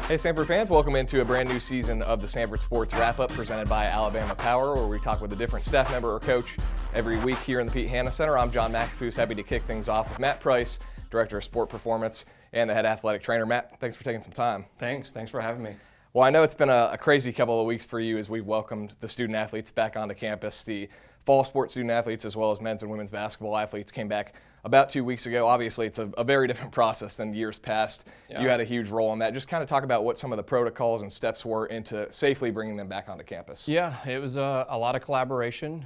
Hey Samford fans, welcome into a brand new season of the Samford Sports Wrap-Up presented by Alabama Power, where we talk with a different staff member or coach every week here in the Pete Hanna Center. I'm John McAfoose, happy to kick things off with Matt Price, Director of Sport Performance and the head athletic trainer. Matt, thanks for taking some time. Thanks for having me. Well, I know it's been a crazy couple of weeks for you as we've welcomed the student athletes back onto campus. The fall sports student athletes as well as men's and women's basketball athletes came back about 2 weeks ago. Obviously, it's a very different process than years past. Yeah. You had a huge role in that. Just kind of talk about what some of the protocols and steps were into safely bringing them back onto campus. Yeah, it was a lot of collaboration,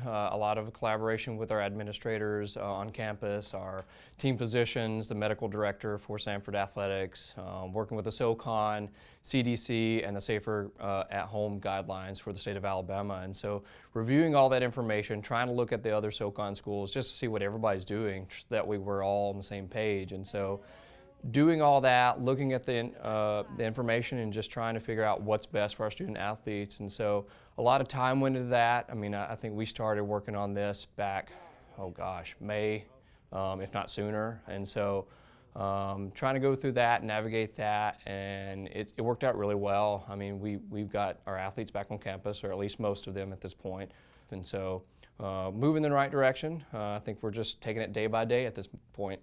with our administrators on campus, our team physicians, the medical director for Samford Athletics, working with the SoCon, CDC, and the Safer at Home guidelines for the state of Alabama. And so reviewing all that information, trying to look at the other SoCon schools just to see what everybody's doing, that we were all on the same page. And so doing all that, looking at the information and just trying to figure out what's best for our student athletes. And so a lot of time went into that. I mean, I think we started working on this back, May, if not sooner. And so trying to go through that, navigate that, and it worked out really well. I mean, we've got our athletes back on campus, or at least most of them at this point. And so moving in the right direction. I think we're just taking it day by day at this point.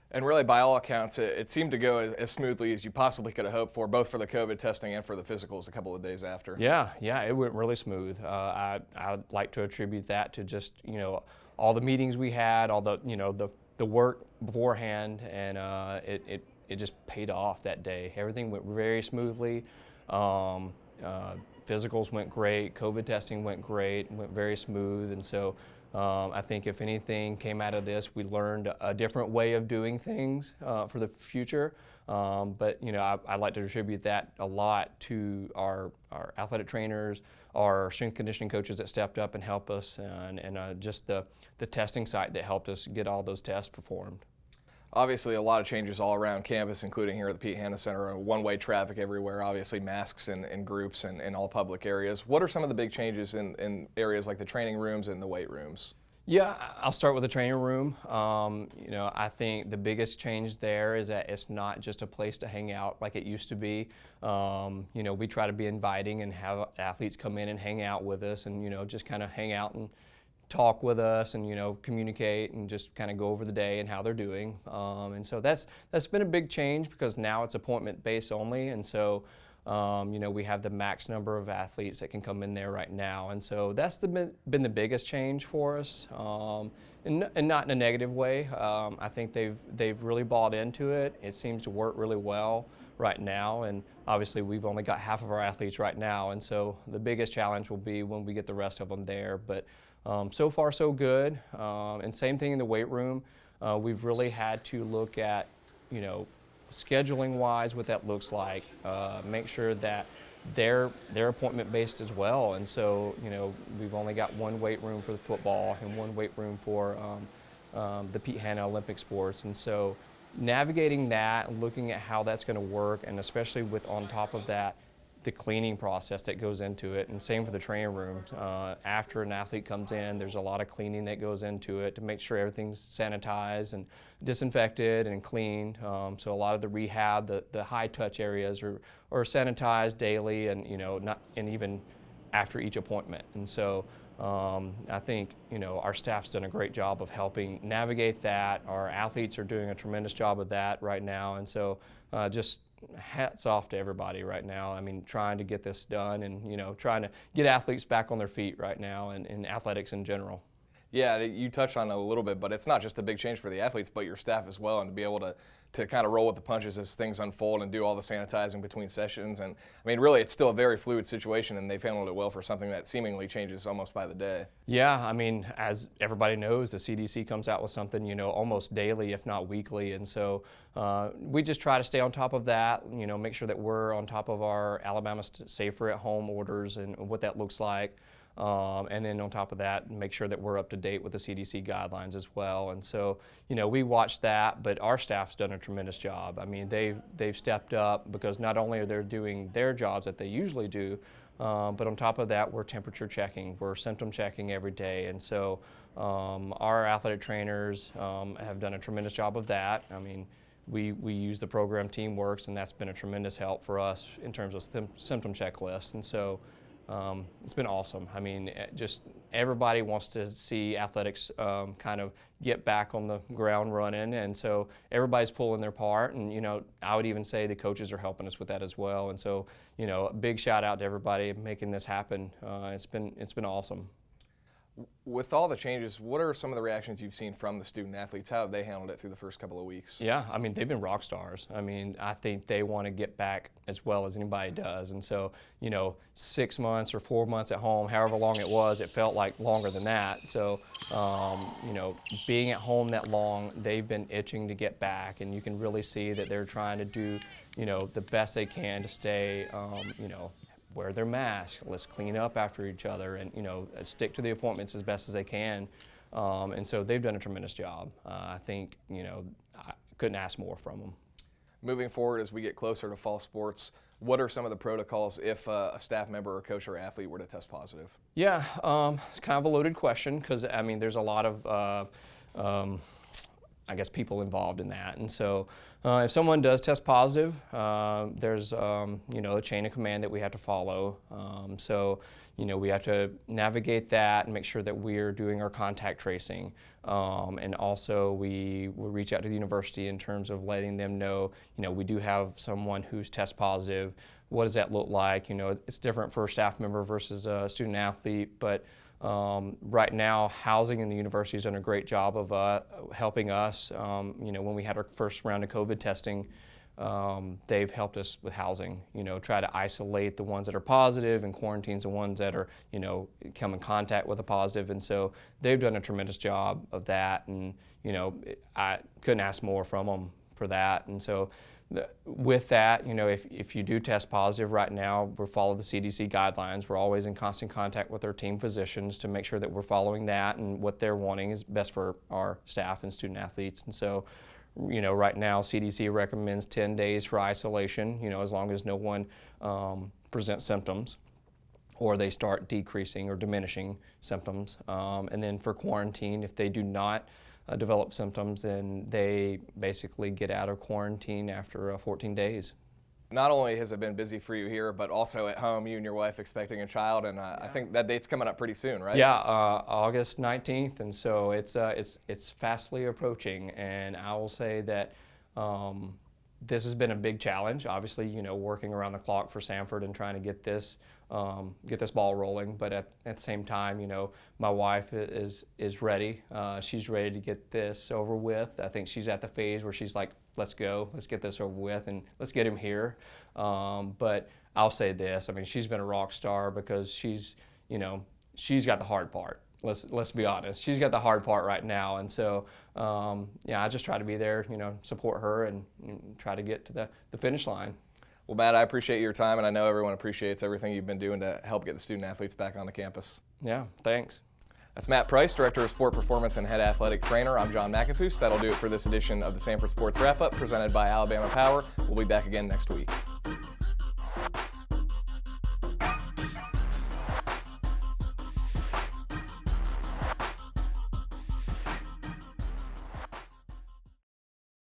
And really, by all accounts, it seemed to go as smoothly as you possibly could have hoped for, both for the COVID testing and for the physicals a couple of days after. Yeah, it went really smooth. I'd like to attribute that to just, all the meetings we had, all the work beforehand, and it just paid off that day. Everything went very smoothly. Physicals went great, COVID testing went great, went very smooth, and so I think if anything came out of this, we learned a different way of doing things for the future. But I'd like to attribute that a lot to our athletic trainers, our strength conditioning coaches that stepped up and helped us, and just the testing site that helped us get all those tests performed. Obviously, a lot of changes all around campus, including here at the Pete Hanna Center. One-way traffic everywhere, obviously masks in groups and in all public areas. What are some of the big changes in areas like the training rooms and the weight rooms? Yeah, I'll start with the training room. I think the biggest change there is that it's not just a place to hang out like it used to be. We try to be inviting and have athletes come in and hang out with us and, just kind of hang out and talk with us and communicate and just kind of go over the day and how they're doing. And so that's been a big change because now it's appointment based only, and so we have the max number of athletes that can come in there right now, and so that's been the biggest change for us, and not in a negative way. I think they've really bought into it. It seems to work really well right now, and obviously we've only got half of our athletes right now, and so the biggest challenge will be when we get the rest of them there. But so far so good, and same thing in the weight room. We've really had to look at, scheduling wise what that looks like, make sure that they're appointment based as well. And so, we've only got one weight room for the football and one weight room for the Pete Hanna Olympic sports. And so navigating that and looking at how that's going to work, and especially with on top of that, the cleaning process that goes into it, and same for the training room. After an athlete comes in, there's a lot of cleaning that goes into it to make sure everything's sanitized and disinfected and cleaned. So a lot of the rehab, the high touch areas are sanitized daily, and and even after each appointment. And so I think our staff's done a great job of helping navigate that. Our athletes are doing a tremendous job of that right now, and so just hats off to everybody right now. I mean, trying to get this done and, trying to get athletes back on their feet right now and in athletics in general. Yeah, you touched on it a little bit, but it's not just a big change for the athletes, but your staff as well, and to be able to kind of roll with the punches as things unfold and do all the sanitizing between sessions. And I mean, really, it's still a very fluid situation, and they've handled it well for something that seemingly changes almost by the day. Yeah, I mean, as everybody knows, the CDC comes out with something, almost daily, if not weekly. And so we just try to stay on top of that, make sure that we're on top of our Alabama Safer at Home orders and what that looks like. And then on top of that, make sure that we're up to date with the CDC guidelines as well. And so, we watch that, but our staff's done a tremendous job. I mean, they've stepped up because not only are they doing their jobs that they usually do, but on top of that, we're temperature checking, we're symptom checking every day. And so our athletic trainers have done a tremendous job of that. I mean, we use the program Teamworks, and that's been a tremendous help for us in terms of symptom checklists. And so it's been awesome. I mean, just everybody wants to see athletics kind of get back on the ground running, and so everybody's pulling their part. And I would even say the coaches are helping us with that as well. And so a big shout out to everybody making this happen. It's been awesome. With all the changes, what are some of the reactions you've seen from the student athletes? How have they handled it through the first couple of weeks? Yeah, I mean, they've been rock stars. I mean, I think they want to get back as well as anybody does. And so, 6 months or 4 months at home, however long it was, it felt like longer than that. So, being at home that long, they've been itching to get back. And you can really see that they're trying to do, the best they can to stay, wear their masks, let's clean up after each other, and stick to the appointments as best as they can. And so they've done a tremendous job. I think I couldn't ask more from them. Moving forward, as we get closer to fall sports, what are some of the protocols if a staff member or coach or athlete were to test positive? Yeah, it's kind of a loaded question because I mean there's a lot of I guess people involved in that. And so if someone does test positive, there's a chain of command that we have to follow. So we have to navigate that and make sure that we're doing our contact tracing. And also we will reach out to the university in terms of letting them know, we do have someone who's test positive. What does that look like? It's different for a staff member versus a student athlete, but right now, housing in the university has done a great job of helping us. When we had our first round of COVID testing, they've helped us with housing. Try to isolate the ones that are positive and quarantines the ones that are, come in contact with a positive. And so they've done a tremendous job of that. And I couldn't ask more from them for that. And so with that, if you do test positive right now, we follow the CDC guidelines. We're always in constant contact with our team physicians to make sure that we're following that and what they're wanting is best for our staff and student athletes. And so, right now CDC recommends 10 days for isolation, as long as no one presents symptoms or they start decreasing or diminishing symptoms. And then for quarantine, if they do not develop symptoms, then they basically get out of quarantine after 14 days. Not only has it been busy for you here, but also at home, you and your wife expecting a child, and I think that date's coming up pretty soon, right? Yeah, August 19th, and so it's fastly approaching. And I will say that this has been a big challenge. Obviously, working around the clock for Samford and trying to get this ball rolling. But at the same time, my wife is ready. She's ready to get this over with. I think she's at the phase where she's like, let's go, let's get this over with, and let's get him here. But I'll say this, I mean, she's been a rock star because she's got the hard part. Let's be honest. She's got the hard part right now, and so I just try to be there, support her and try to get to the finish line. Well, Matt, I appreciate your time, and I know everyone appreciates everything you've been doing to help get the student athletes back on the campus. Yeah, thanks. That's Matt Price, Director of Sport Performance and Head Athletic Trainer. I'm John McAfoose. That'll do it for this edition of the Samford Sports Wrap-Up presented by Alabama Power. We'll be back again next week.